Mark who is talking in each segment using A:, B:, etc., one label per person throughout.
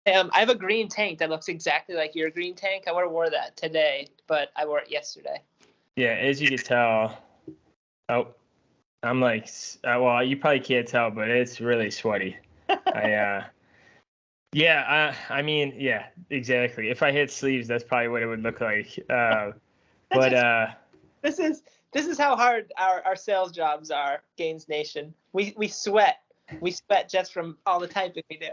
A: I have a green tank that looks exactly like your green tank. I would have wore that today, but I wore it yesterday.
B: Yeah, as you can tell. Oh, I'm like, well, you probably can't tell, but it's really sweaty. I mean, yeah, exactly. If I hit sleeves, that's probably what it would look like.
A: This is how hard our sales jobs are, Gainz Nation. We sweat. We sweat just from all the typing we do.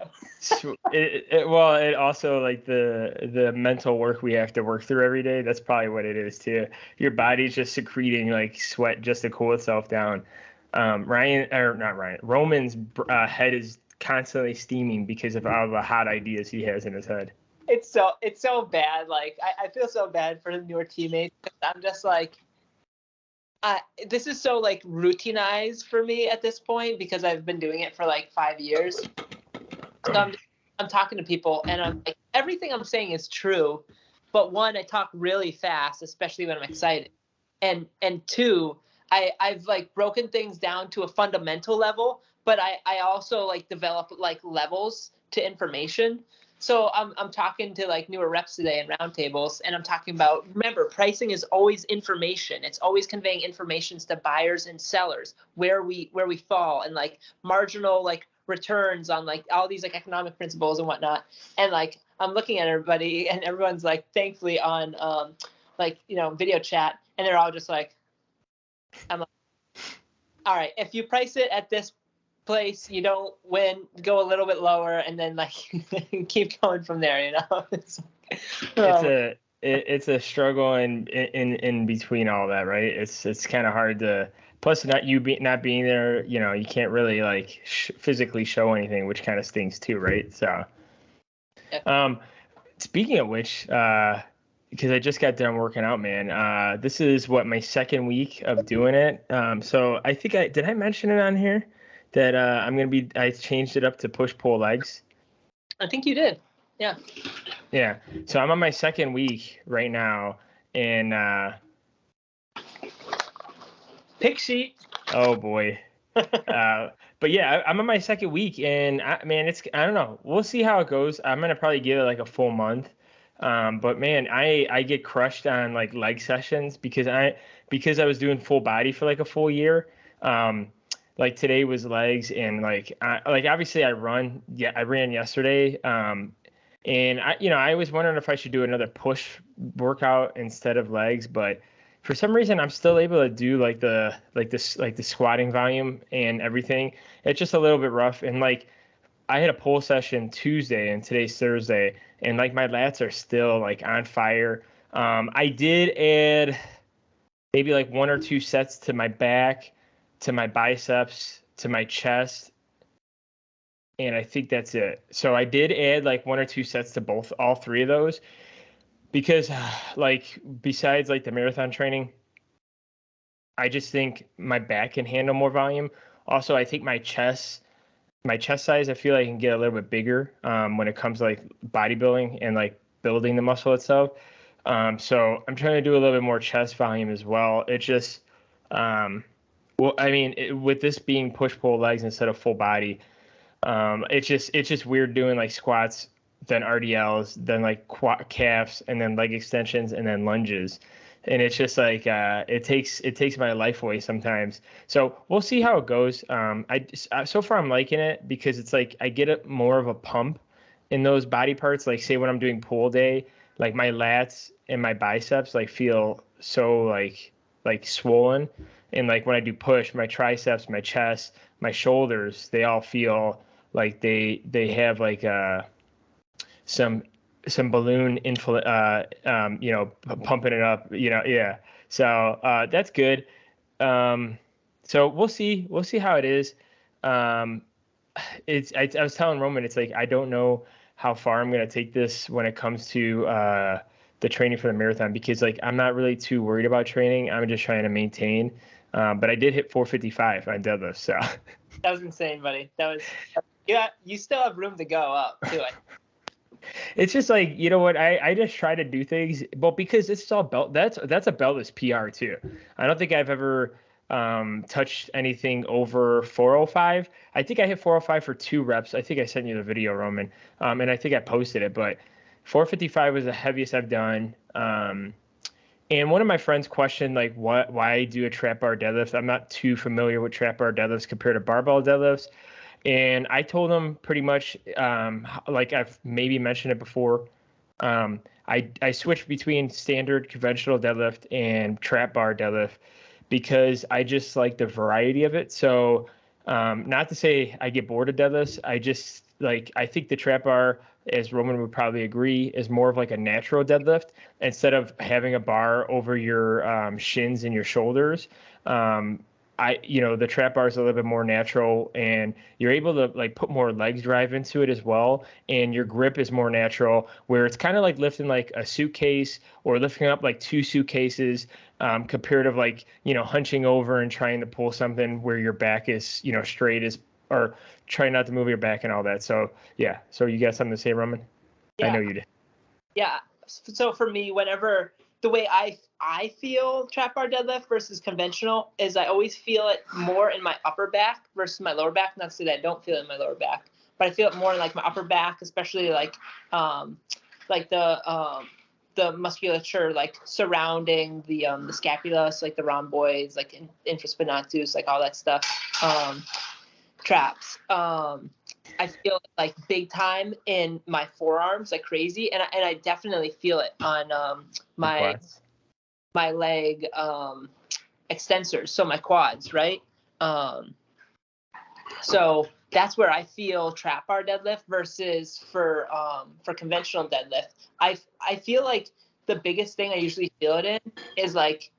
B: It also like the mental work we have to work through every day. That's probably what it is too. Your body's just secreting like sweat just to cool itself down. Roman's head is constantly steaming because of all the hot ideas he has in his head.
A: It's so bad. Like I feel so bad for the newer teammates. I'm just like, this is so like routinized for me at this point because I've been doing it for like 5 years. So I'm talking to people and I'm like, everything I'm saying is true, but one, I talk really fast, especially when I'm excited, and two, I've like broken things down to a fundamental level, but I also like develop like levels to information. So I'm talking to like newer reps today in roundtables, and I'm talking about, remember, pricing is always information. It's always conveying informations to buyers and sellers, where we fall, and like marginal like returns on like all these like economic principles and whatnot. And like I'm looking at everybody, and everyone's like thankfully on video chat, and they're all just like, I'm like, all right, if you price it at this place, you don't win, go a little bit lower, and then like keep going from there, you know.
B: It's a struggle in between all that, right? It's kind of hard to, plus not being there, you know, you can't really like physically show anything, which kind of stinks too, right? So speaking of which, because I just got done working out, man, this is my second week of doing it. So I think did I mention it on here that I changed it up to push-pull legs?
A: I think you did. Yeah.
B: Yeah. So I'm on my second week right now, and
A: pick sheet.
B: Oh boy. But yeah, I'm on my second week, and I don't know. We'll see how it goes. I'm gonna probably give it like a full month. But man, I get crushed on like leg sessions because I was doing full body for like a full year. Like today was legs, and like obviously I run. Yeah, I ran yesterday. And I was wondering if I should do another push workout instead of legs, but for some reason I'm still able to do like the squatting volume and everything. It's just a little bit rough, and like I had a pull session Tuesday and today's Thursday, and like my lats are still like on fire. I did add maybe like 1 or 2 sets to my back, to my biceps, to my chest, and I think that's it. So I did add like 1 or 2 sets to all 3 of those, because like besides like the marathon training, I just think my back can handle more volume. Also, I think my chest size, I feel like I can get a little bit bigger when it comes to like bodybuilding and like building the muscle itself. So I'm trying to do a little bit more chest volume as well. It just, with this being push-pull legs instead of full body, it's just weird doing like squats, then RDLs, then like calves, and then leg extensions, and then lunges. And it's just like it takes my life away sometimes. So we'll see how it goes. So far I'm liking it because it's like I get more of a pump in those body parts. Like say when I'm doing pull day, like my lats and my biceps like feel so like swollen, and like when I do push, my triceps, my chest, my shoulders, they all feel like they have like some balloon pumping it up, yeah. So that's good. So we'll see how it is. I was telling Roman, it's like I don't know how far I'm gonna take this when it comes to the training for the marathon, because like I'm not really too worried about training. I'm just trying to maintain. But I did hit 455 on deadlift, so
A: that was insane, buddy. That was you still have room to go up too.
B: It's just like, you know what, I just try to do things, but because it's all belt, that's a beltless PR too. I don't think I've ever touch anything over 405. I think I hit 405 for 2 reps. I think I sent you the video, Roman, and I think I posted it, but 455 was the heaviest I've done. And one of my friends questioned like why I do a trap bar deadlift. I'm not too familiar with trap bar deadlifts compared to barbell deadlifts. And I told him pretty much, like I've maybe mentioned it before, I switched between standard conventional deadlift and trap bar deadlift because I just like the variety of it. So not to say I get bored of deadlifts. I just like, I think the trap bar, as Roman would probably agree, is more of like a natural deadlift instead of having a bar over your shins and your shoulders. The trap bar is a little bit more natural and you're able to like put more legs drive into it as well. And your grip is more natural where it's kind of like lifting like a suitcase or lifting up like 2 suitcases, compared to like, hunching over and trying to pull something where your back is, straight as, or trying not to move your back and all that. So yeah. So you got something to say, Roman?
A: Yeah.
B: I know you did.
A: Yeah. So for me, whenever the way I feel trap bar deadlift versus conventional is I always feel it more in my upper back versus my lower back. Not to say that I don't feel it in my lower back, but I feel it more in like my upper back, especially like the musculature like surrounding the scapula, so like the rhomboids, like infraspinatus, like all that stuff. Traps. I feel it like big time in my forearms, like crazy, and I definitely feel it on my leg extensors, so my quads, right? So that's where I feel trap bar deadlift versus for conventional deadlift. I feel like the biggest thing I usually feel it in is like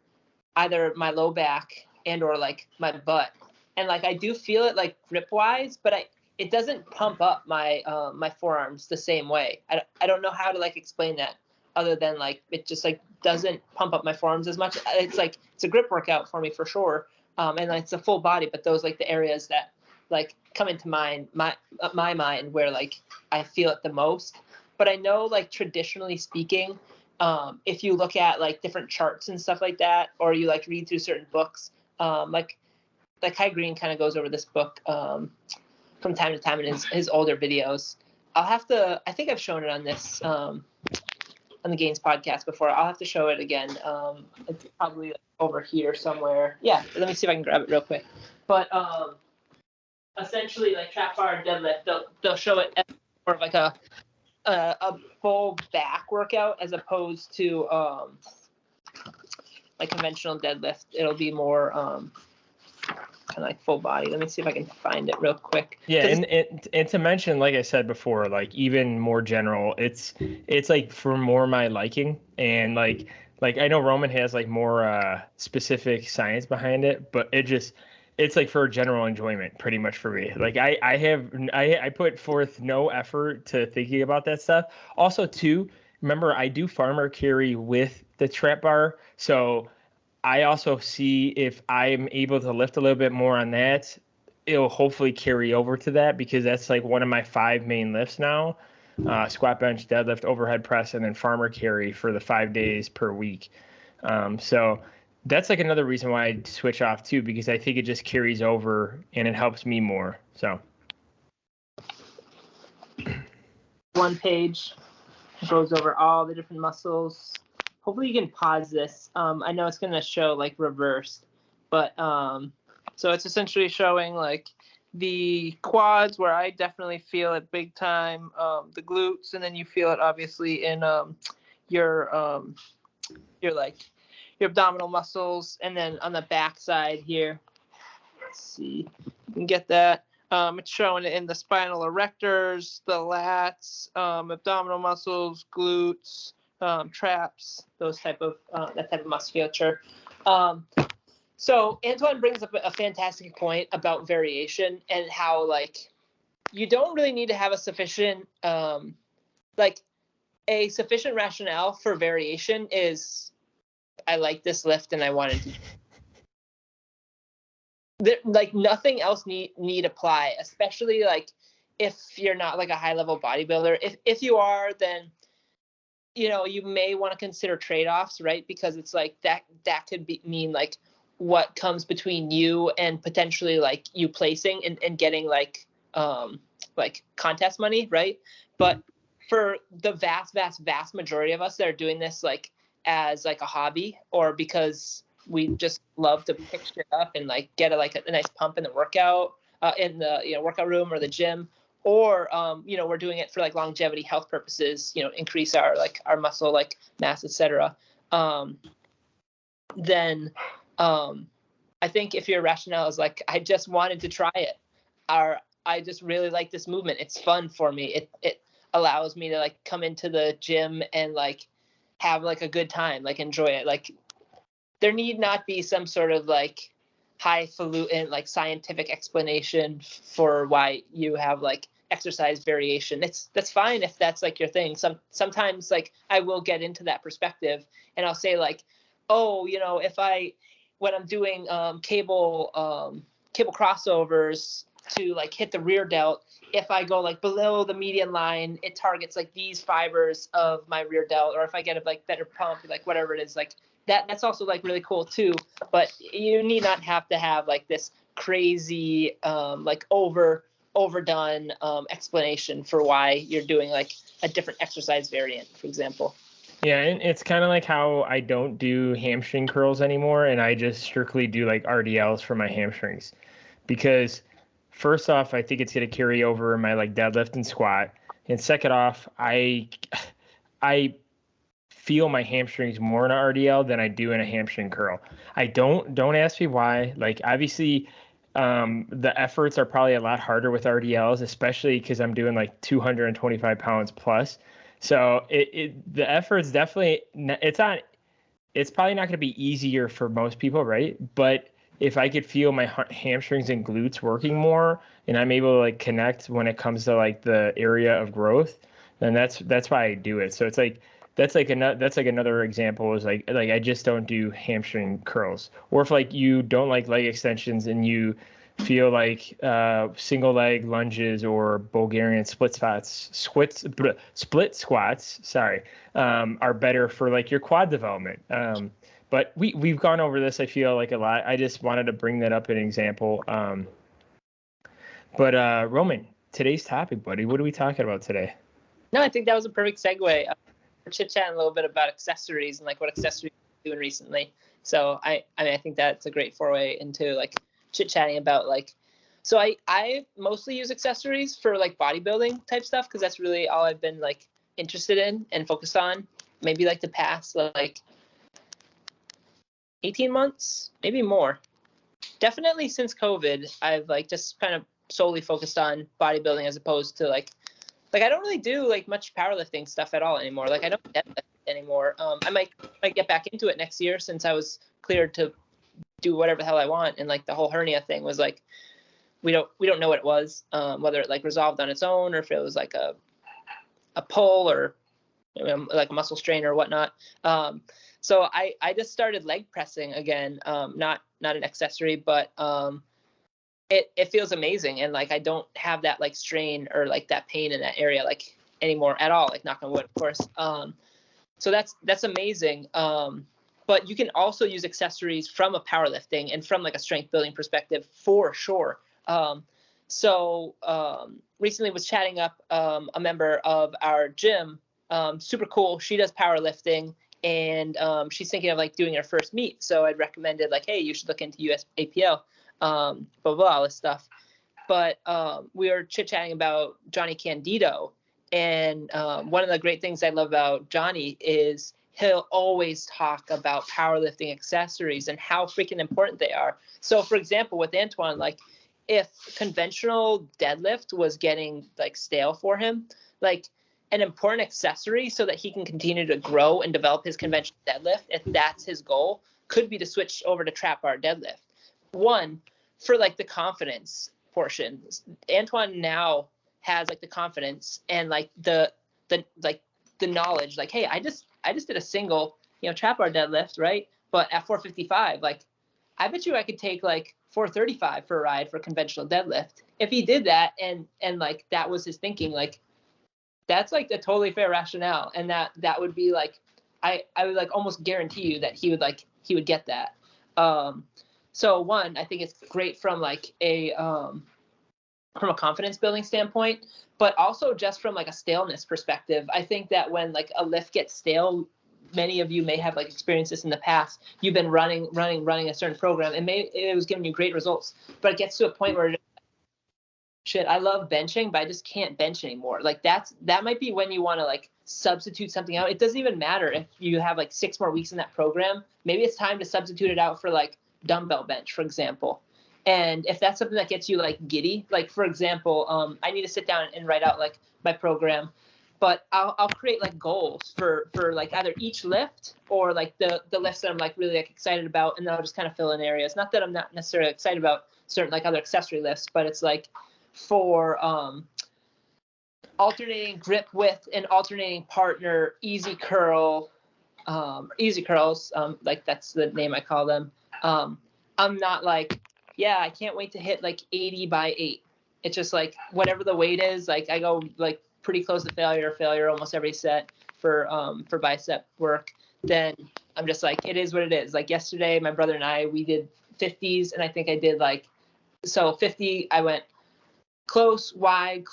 A: either my low back and or like my butt. And like I do feel it like grip wise, but it doesn't pump up my my forearms the same way. I don't know how to like explain that other than like it just like doesn't pump up my forearms as much. It's like it's a grip workout for me for sure, and it's a full body. But those like the areas that like come into my mind where like I feel it the most. But I know like traditionally speaking, if you look at like different charts and stuff like that, or you like read through certain books, like Kai Green kind of goes over this book from time to time in his older videos. I think I've shown it on this on the Gainz podcast before. I'll have to show it again. It's probably over here somewhere. Yeah, let me see if I can grab it real quick. But essentially, like trap bar and deadlift, they'll show it as more of like a full back workout as opposed to like conventional deadlift. It'll be more kind of like full body. Let me see if I can find it real quick.
B: Yeah, and to mention, like I said before, like even more general, it's like for more my liking, and like I know Roman has like more specific science behind it, but it's like for general enjoyment pretty much for me. Like I put forth no effort to thinking about that stuff. Also too, remember I do farmer carry with the trap bar, so I also see if I'm able to lift a little bit more on that, it'll hopefully carry over to that because that's like one of my 5 main lifts now. Squat, bench, deadlift, overhead press, and then farmer carry for the 5 days per week. So that's like another reason why I switch off too, because I think it just carries over and it helps me more. So
A: one page goes over all the different muscles. Hopefully you can pause this. I know it's going to show like reversed, but so it's essentially showing like the quads where I definitely feel it big time, the glutes, and then you feel it obviously in your abdominal muscles, and then on the back side here, let's see, you can get that. It's showing it in the spinal erectors, the lats, abdominal muscles, glutes, traps, those type of that type of musculature. So Antoine brings up a fantastic point about variation and how like you don't really need to have a sufficient rationale for variation is I like this lift and I wanted to like nothing else need apply, especially like if you're not like a high level bodybuilder. If you are, then you know you may want to consider trade-offs, right? Because it's like that could mean like what comes between you and potentially like you placing and getting like contest money, right? But for the vast majority of us that are doing this like as like a hobby or because we just love to pick shit up and like get a nice pump in the workout in the workout room or the gym, or we're doing it for like longevity health purposes, increase our muscle like mass, etc. Then I think if your rationale is like, I just wanted to try it, or I just really like this movement, it's fun for me, it allows me to like come into the gym and like have like a good time, like enjoy it. Like there need not be some sort of like highfalutin like scientific explanation for why you have like exercise variation. That's fine if that's like your thing. Sometimes like I will get into that perspective and I'll say like, oh, when I'm doing cable crossovers to like hit the rear delt, if I go like below the median line, it targets like these fibers of my rear delt, or if I get a like better pump, like whatever it is, like that's also like really cool too. But you need not have to have like this crazy like overdone explanation for why you're doing like a different exercise variant, for example.
B: Yeah, and it's kind of like how I don't do hamstring curls anymore, and I just strictly do like RDLs for my hamstrings, because first off, I think it's going to carry over in my like deadlift and squat, and second off, I feel my hamstrings more in an RDL than I do in a hamstring curl. I don't ask me why. Like obviously, the efforts are probably a lot harder with RDLs, especially because I'm doing like 225 pounds plus. So the effort's definitely, it's probably not going to be easier for most people, right? But if I could feel my hamstrings and glutes working more, and I'm able to like connect when it comes to like the area of growth, then that's why I do it. So it's like that's like another example is like I just don't do hamstring curls. Or if like you don't like leg extensions and you feel like single leg lunges or Bulgarian split squats, are better for like your quad development. But we've gone over this, I feel like, a lot. I just wanted to bring that up as an example. But Roman, today's topic, buddy, what are we talking about today?
A: No, I think that was a perfect segue. We're chit-chatting a little bit about accessories and like what accessories you're doing recently. So I think that's a great foray into like chit-chatting about like, so I mostly use accessories for like bodybuilding type stuff because that's really all I've been like interested in and focused on. Maybe like the past like 18 months, maybe more. Definitely since COVID, I've like just kind of solely focused on bodybuilding as opposed to like I don't really do like much powerlifting stuff at all anymore. Like I don't deadlift anymore. I might get back into it next year since I was cleared to do whatever the hell I want. And like the whole hernia thing was like, we don't know what it was, whether it like resolved on its own or if it was like a pull or like a muscle strain or whatnot. So I just started leg pressing again. Not an accessory, but it feels amazing. And like, I don't have that like strain or like that pain in that area like anymore at all, like knock on wood, of course. So that's amazing. But you can also use accessories from a powerlifting and from like a strength building perspective for sure. So recently was chatting up a member of our gym, super cool. She does powerlifting and she's thinking of like doing her first meet. So I'd recommended like, hey, you should look into USAPL, blah, blah, all this stuff. But we were chit-chatting about Johnny Candido. And one of the great things I love about Johnny is he'll always talk about powerlifting accessories and how freaking important they are. So for example, with Antoine, like if conventional deadlift was getting like stale for him, like an important accessory so that he can continue to grow and develop his conventional deadlift, if that's his goal, could be to switch over to trap bar deadlift. One, for like the confidence portion, Antoine now has like the confidence and like the knowledge, like, hey, I just did a single, trap bar deadlift, right? But at 455, like, I bet you I could take like 435 for a ride for conventional deadlift. If he did that and like that was his thinking, like that's like a totally fair rationale. And that would be like, I would like almost guarantee you that he would get that. So one, I think it's great from like from a confidence building standpoint, but also just from like a staleness perspective. I think that when like a lift gets stale, many of you may have like experienced this in the past. You've been running a certain program, and it was giving you great results, but it gets to a point where shit, I love benching, but I just can't bench anymore. Like that might be when you want to like substitute something out. It doesn't even matter if you have like 6 more weeks in that program. Maybe it's time to substitute it out for like dumbbell bench, for example. And if that's something that gets you like giddy, like for example, I need to sit down and write out like my program, but I'll create like goals for like either each lift or like the lifts that I'm like really like excited about, and then I'll just kind of fill in areas. Not that I'm not necessarily excited about certain like other accessory lifts, but it's like for alternating grip width and alternating partner, easy curls, like that's the name I call them. I'm not like, yeah, I can't wait to hit like 80 by 8. It's just like whatever the weight is, like I go like pretty close to failure almost every set for bicep work. Then I'm just like, it is what it is. Like yesterday, my brother and I, we did 50s, and I think I did like, so 50, I went close, wide.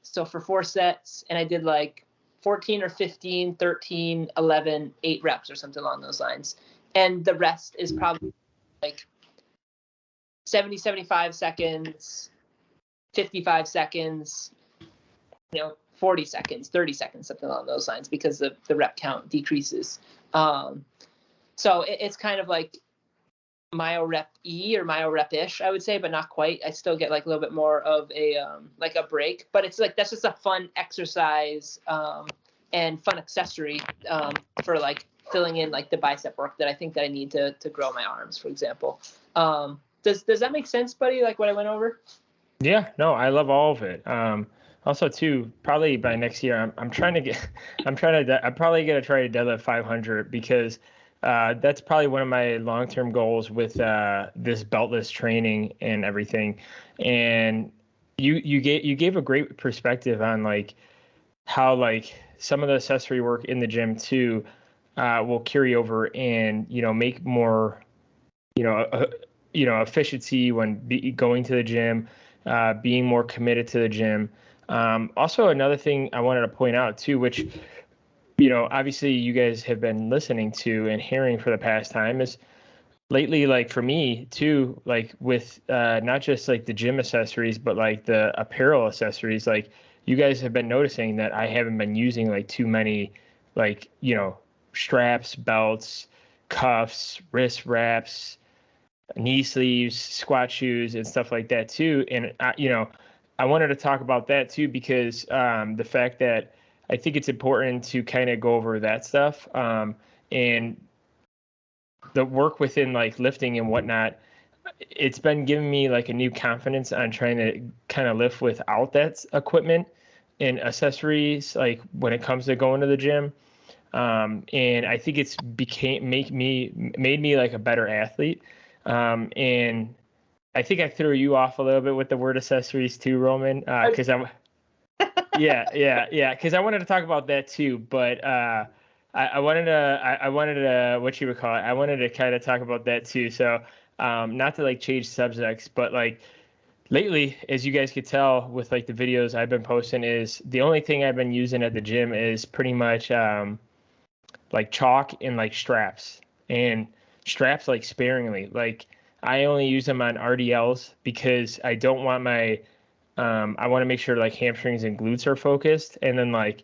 A: So for 4 sets, and I did like 14 or 15, 13, 11, 8 reps or something along those lines. And the rest is probably like 70, 75 seconds, 55 seconds, 40 seconds, 30 seconds, something along those lines, because the rep count decreases. So it's kind of like myo rep E or myo rep ish, I would say, but not quite. I still get like a little bit more of a like a break, but it's like that's just a fun exercise and fun accessory for like filling in like the bicep work that I think that I need to grow my arms, for example. Does that make sense, buddy? Like what I went over?
B: Yeah, no, I love all of it. Also too, probably by next year, I'm probably gonna try to deadlift 500, because that's probably one of my long-term goals with this beltless training and everything. And you gave a great perspective on like how like some of the accessory work in the gym too will carry over and make more efficiency when going to the gym, being more committed to the gym. Also, another thing I wanted to point out too, which obviously you guys have been listening to and hearing for the past time, is lately, like for me too, like with not just like the gym accessories, but like the apparel accessories, like you guys have been noticing that I haven't been using like too many like straps, belts, cuffs, wrist wraps, knee sleeves, squat shoes, and stuff like that too. And I wanted to talk about that too, because the fact that I think it's important to kind of go over that stuff, and the work within like lifting and whatnot. It's been giving me like a new confidence on trying to kind of lift without that equipment and accessories, like when it comes to going to the gym. And I think it's made me like a better athlete. And I think I threw you off a little bit with the word accessories too, Roman, because because I wanted to talk about that too, but I wanted to what you would call it. I wanted to kind of talk about that too. So not to like change subjects, but like lately, as you guys could tell with like the videos I've been posting, is the only thing I've been using at the gym is pretty much like chalk and like straps, and straps like sparingly. Like I only use them on RDLs because I don't want my I want to make sure like hamstrings and glutes are focused, and then like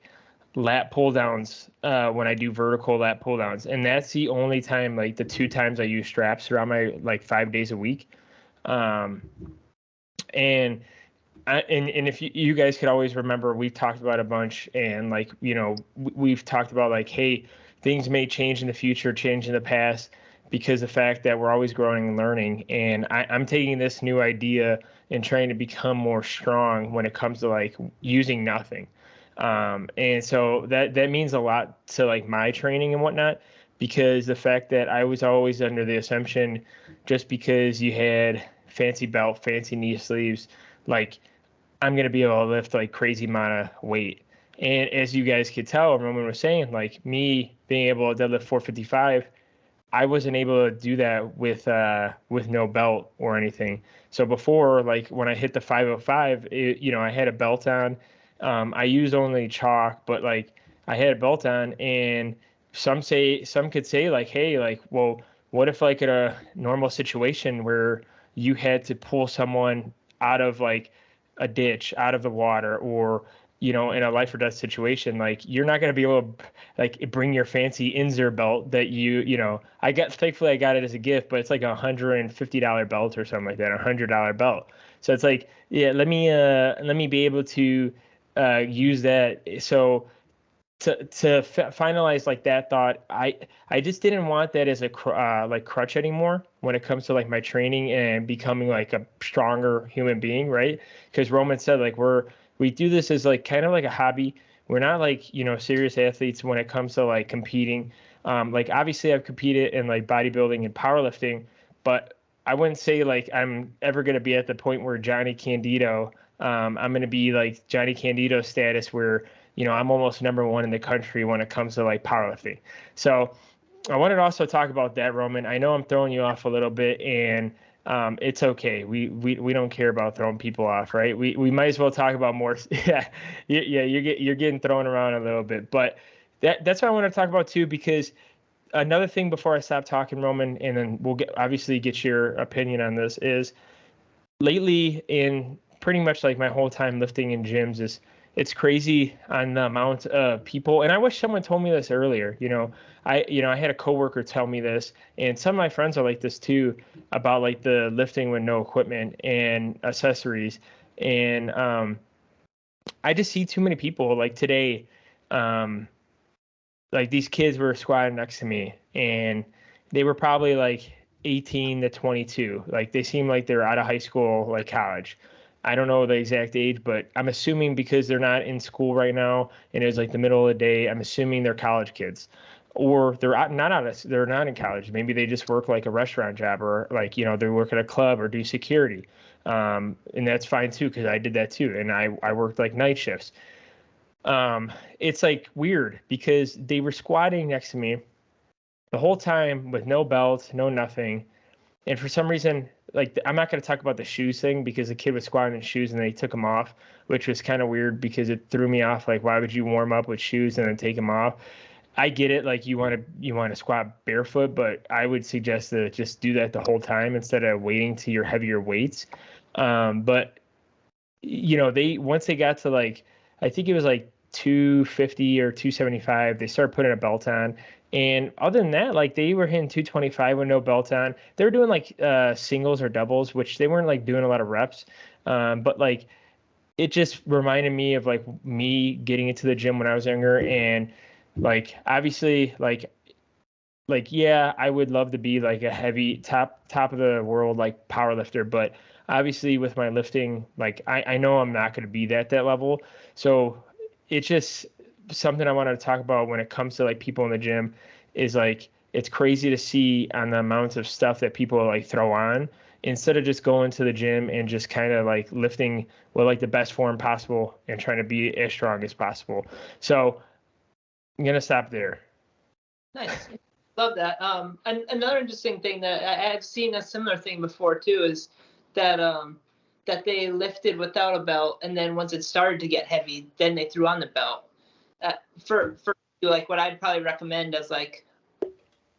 B: lat pull downs when I do vertical lat pull downs. And that's the only time, like the 2 times I use straps throughout my like 5 days a week. And if you guys could always remember, we've talked about a bunch, and like we've talked about like, hey, things may change in the future, change in the past, because the fact that we're always growing and learning. And I'm taking this new idea and trying to become more strong when it comes to like using nothing. And so that means a lot to like my training and whatnot, because the fact that I was always under the assumption, just because you had fancy belt, fancy knee sleeves, like I'm going to be able to lift like crazy amount of weight. And as you guys could tell, Roman was saying, like me being able to deadlift 455, I wasn't able to do that with no belt or anything. So before, like when I hit the 505, I had a belt on. I used only chalk, but like I had a belt on, and some could say like, hey, like, well, what if like in a normal situation where you had to pull someone out of like a ditch, out of the water, or in a life or death situation, like you're not going to be able to like bring your fancy Inzer belt that thankfully I got it as a gift, but it's like $150 belt or something like that, $100 belt. So it's like, yeah, let me be able to use that. So finalize like that thought, I just didn't want that as a like crutch anymore when it comes to like my training and becoming like a stronger human being, right? Because Roman said like we do this as like kind of like a hobby. We're not like serious athletes when it comes to like competing. Like obviously I've competed in like bodybuilding and powerlifting, but I wouldn't say like I'm ever going to be at the point where Johnny Candido. I'm going to be like Johnny Candido status where I'm almost number one in the country when it comes to like powerlifting. So I wanted to also talk about that, Roman. I know I'm throwing you off a little bit, and it's okay. We don't care about throwing people off, right? We might as well talk about more. Yeah, yeah. You're getting thrown around a little bit, but that's what I want to talk about too. Because another thing before I stop talking, Roman, and then we'll obviously get your opinion on this is lately in pretty much like my whole time lifting in gyms is it's crazy on the amount of people. And I wish someone told me this earlier. I had a coworker tell me this, and some of my friends are like this too, about like the lifting with no equipment and accessories. And I just see too many people like today. Like these kids were squatting next to me, and they were probably like 18 to 22. Like they seem like they're out of high school, like college. I don't know the exact age, but I'm assuming because they're not in school right now and it was like the middle of the day, I'm assuming they're college kids. Or they're not in college. Maybe they just work like a restaurant job, or like, they work at a club or do security. And that's fine too, because I did that too. And I worked like night shifts. It's like weird because they were squatting next to me the whole time with no belt, no nothing. And for some reason, like I'm not going to talk about the shoes thing because the kid was squatting in shoes and they took them off, which was kind of weird because it threw me off. Like, why would you warm up with shoes and then take them off? I get it. Like you want to squat barefoot, but I would suggest to just do that the whole time instead of waiting to your heavier weights. But once they got to like, I think it was like 250 or 275, they started putting a belt on. And other than that, like they were hitting 225 with no belt on. They were doing like singles or doubles, which they weren't like doing a lot of reps. But like it just reminded me of like me getting into the gym when I was younger. And like obviously like yeah, I would love to be like a heavy top of the world like power lifter, but obviously with my lifting, like I know I'm not going to be that level. So it's just something I wanted to talk about when it comes to like people in the gym is like it's crazy to see on the amounts of stuff that people like throw on instead of just going to the gym and just kind of like lifting with like the best form possible and trying to be as strong as possible. So I'm gonna stop there.
A: Nice. Love that. And another interesting thing that I've seen a similar thing before too is that that they lifted without a belt, and then once it started to get heavy, then they threw on the belt. For like what I'd probably recommend as like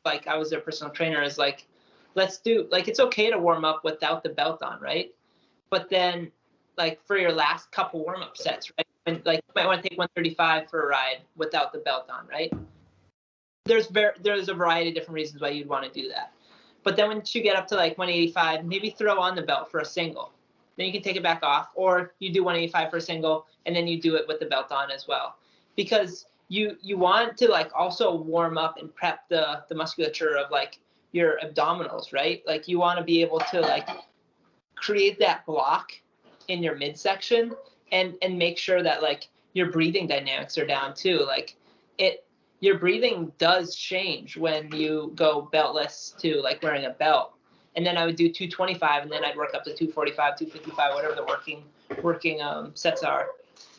A: I was their personal trainer is like, let's do like it's okay to warm up without the belt on, right? But then like for your last couple warm up sets, right? And like you might want to take 135 for a ride without the belt on, right? There's a variety of different reasons why you'd want to do that. But then once you get up to like 185, maybe throw on the belt for a single. Then you can take it back off, or you do 185 for a single, and then you do it with the belt on as well. Because you want to like also warm up and prep the musculature of like your abdominals, right? Like you want to be able to like create that block in your midsection and make sure that like your breathing dynamics are down too. Like your breathing does change when you go beltless to like wearing a belt. And then I would do 225, and then I'd work up to 245, 255, whatever the working sets are.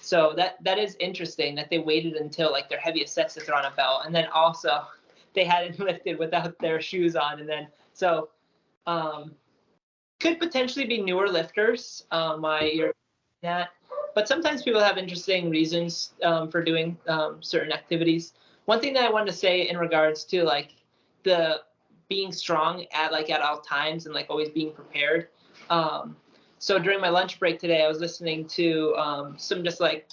A: So that is interesting that they waited until like their heaviest sets to throw on a belt. And then also they hadn't lifted without their shoes on. And then, so could potentially be newer lifters. You're that, but sometimes people have interesting reasons for doing certain activities. One thing that I wanted to say in regards to like the being strong at all times and like always being prepared. So during my lunch break today, I was listening to some just like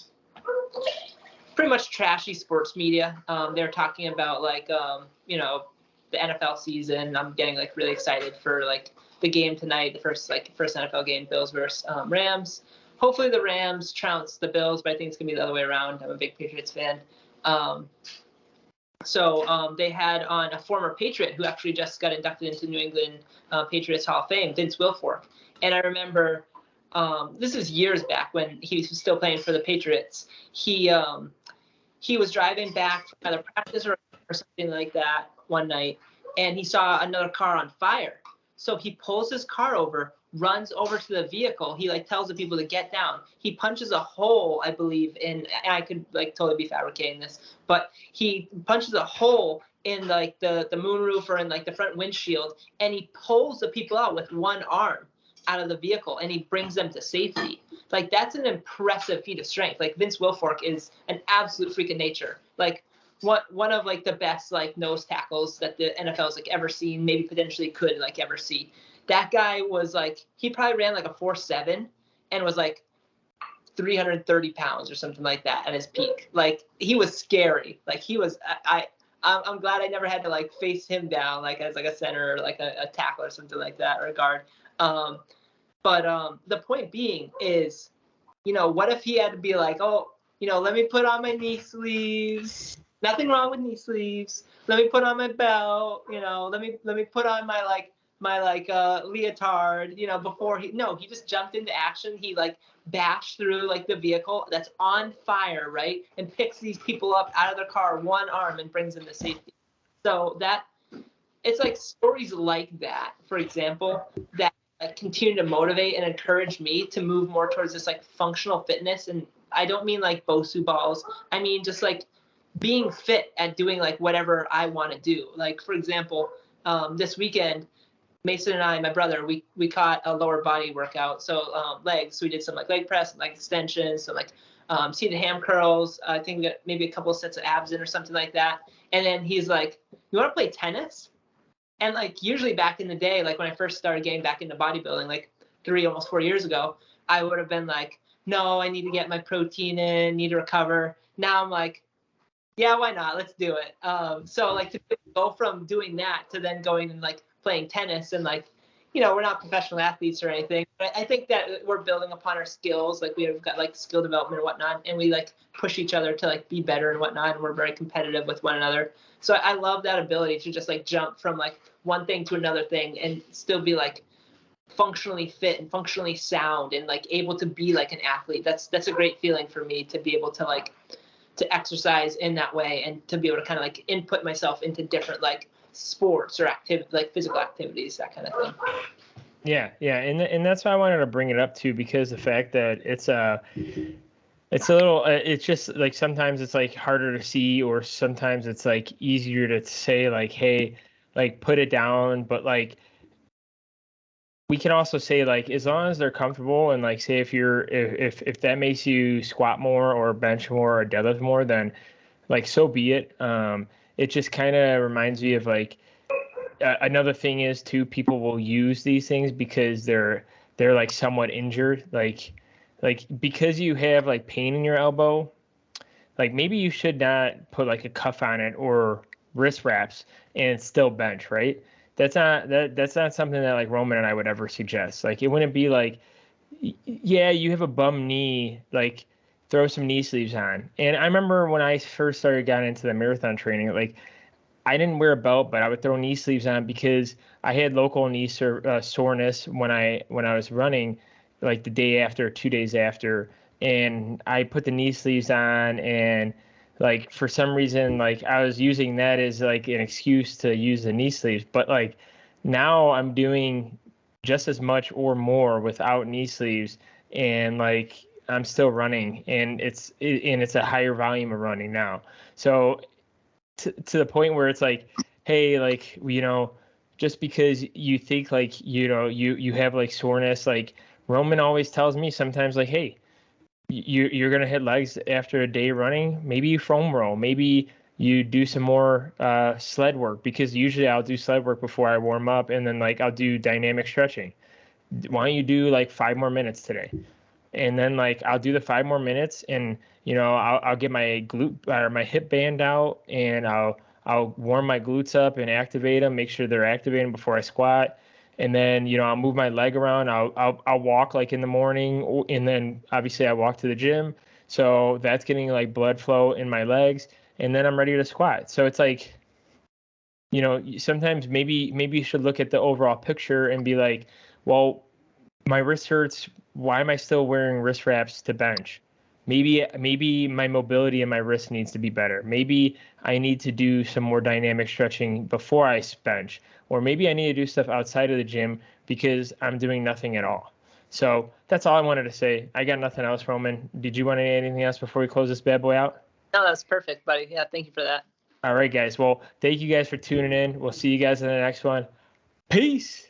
A: pretty much trashy sports media. They're talking about like the NFL season. I'm getting like really excited for like the game tonight, the first NFL game, Bills versus Rams. Hopefully the Rams trounce the Bills, but I think it's gonna be the other way around. I'm a big Patriots fan. So they had on a former Patriot who actually just got inducted into New England Patriots Hall of Fame, Vince Wilfork. And I remember this is years back when he was still playing for the Patriots. He was driving back from either practice or something like that one night, and he saw another car on fire. So he pulls his car over, runs over to the vehicle. He like tells the people to get down. He punches a hole, I believe, and I could like totally be fabricating this, but he punches a hole in like the moonroof or in like the front windshield, and he pulls the people out with one arm out of the vehicle, and he brings them to safety. Like that's an impressive feat of strength. Like Vince Wilfork is an absolute freak of nature. Like one of like the best like nose tackles that the NFL's like ever seen, maybe potentially could like ever see. That guy was like, he probably ran like a 4.7 and was like 330 pounds or something like that at his peak. Like he was scary. Like he was, I'm glad I never had to like face him down like as like a center or like a tackle or something like that or a guard. But the point being is, what if he had to be like, oh, let me put on my knee sleeves. Nothing wrong with knee sleeves. Let me put on my belt. Let me put on my leotard. Before he just jumped into action. He like bashed through like the vehicle that's on fire, right, and picks these people up out of their car, one arm, and brings them to safety. So that it's like stories like that, for example, that continue to motivate and encourage me to move more towards this like functional fitness. And I don't mean like Bosu balls. I mean just like being fit at doing like whatever I want to do. Like for example, this weekend, Mason and I, my brother, we caught a lower body workout. So legs. So we did some like leg press, like extensions, so like seated ham curls. I think we got maybe a couple of sets of abs in or something like that. And then he's like, "You want to play tennis?" And like usually back in the day, like when I first started getting back into bodybuilding, like almost 4 years ago, I would have been like, no, I need to get my protein in, need to recover. Now I'm like, yeah, why not? Let's do it. So like to go from doing that to then going and like playing tennis and like, we're not professional athletes or anything, but I think that we're building upon our skills. Like we've got like skill development and whatnot, and we like push each other to like be better and whatnot. And we're very competitive with one another. So I love that ability to just like jump from like one thing to another thing and still be like functionally fit and functionally sound and like able to be like an athlete. That's a great feeling for me to be able to like to exercise in that way and to be able to kind of like input myself into different like sports or like physical activities, that kind of thing.
B: Yeah, and that's why I wanted to bring it up too, because the fact that it's a little, it's just like sometimes it's like harder to see, or sometimes it's like easier to say like, hey, like put it down, but like we can also say like as long as they're comfortable and like say if that makes you squat more or bench more or deadlift more, then like so be it. It just kind of reminds me of like another thing is too, people will use these things because they're like somewhat injured, like because you have like pain in your elbow, like maybe you should not put like a cuff on it or wrist wraps and still bench, right? That's not something that like Roman and I would ever suggest. Like it wouldn't be like, yeah, you have a bum knee, like throw some knee sleeves on. And I remember when I first started getting into the marathon training, like I didn't wear a belt, but I would throw knee sleeves on because I had local knee soreness when I was running, like the day after, 2 days after, and I put the knee sleeves on, and like for some reason, like I was using that as like an excuse to use the knee sleeves, but like now I'm doing just as much or more without knee sleeves, and like I'm still running, and it's a higher volume of running now. So to the point where it's like hey, like, just because you think like, you have like soreness, like Roman always tells me sometimes like, hey, you're going to hit legs after a day running, maybe you foam roll, maybe you do some more sled work, because usually I'll do sled work before I warm up, and then like I'll do dynamic stretching. Why don't you do like 5 more minutes today? And then like I'll do the 5 more minutes, and I'll get my glute or my hip band out, and I'll warm my glutes up and activate them, make sure they're activating before I squat. And then I'll move my leg around. I'll walk like in the morning, and then obviously I walk to the gym, so that's getting like blood flow in my legs, and then I'm ready to squat. So it's like, sometimes maybe you should look at the overall picture and be like, well, my wrist hurts. Why am I still wearing wrist wraps to bench? Maybe my mobility in my wrist needs to be better. Maybe I need to do some more dynamic stretching before I bench, or maybe I need to do stuff outside of the gym because I'm doing nothing at all. So that's all I wanted to say. I got nothing else, Roman. Did you want to add anything else before we close this bad boy out?
A: No, that's perfect, buddy. Yeah, thank you for that.
B: All right, guys. Well, thank you guys for tuning in. We'll see you guys in the next one. Peace.